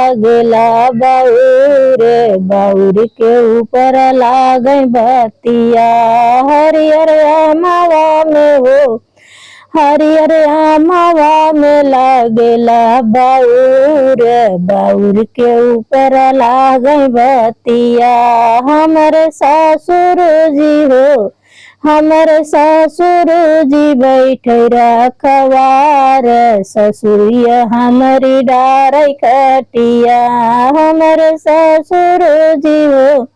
लागेला बाउर, बाउर के ऊपर लागे बतिया। हरियर आमवा में हो, हरियर आमवा में लागेला बाउर, बाउर के ऊपर लागे बतिया। हमर सासुर जी हो, हमर ससुर जी बैठे रखवार, ससुरिया हमारी डारै कटिया। हमर ससुर जी हो,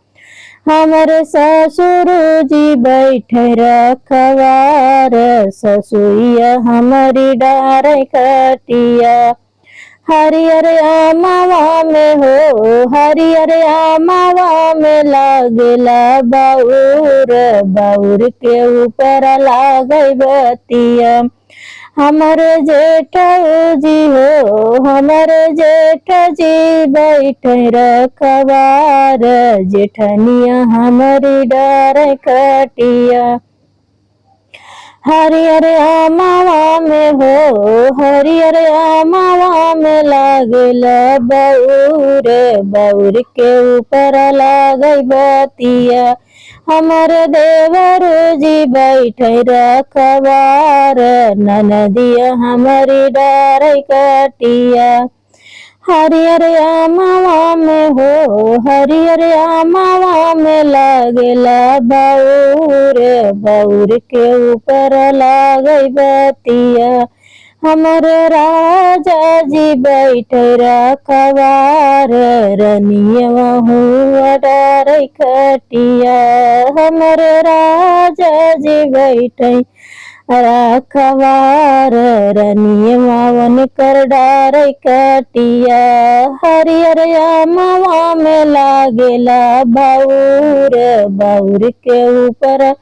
हमर ससुर जी बैठे रखवार, ससुरिया हमारी डारै कटिया। हरियर आमवा में हो, हरियर आमवा में लागेला बाउर, बाउर के ऊपर लागे बतिया। हमर जेठ जी हो, हमर जेठ जी बैठे रखवार, जेठनिया हमारी डारै कटिया। हरियर आमवा में हो, हरियर आमवा में लागेला बाउर, बाउर के ऊपर लागे बतिया। हमर देवर जी बैठे रखवार, ननदिया हमारी डारै कटिया। हरियर आमवा में हो, हरियर आमवा में लागेला बाउर, बाउर के ऊपर लागे बतिया। हमर राजा जी बैठे रखवार, रनियवा हुआ डारै कटिया। हमर राजा जी बैठे रखवार, रनियवा उनकर डारै कटिया। हरियर आमवा में लागेला बाउर, बाउर के ऊपर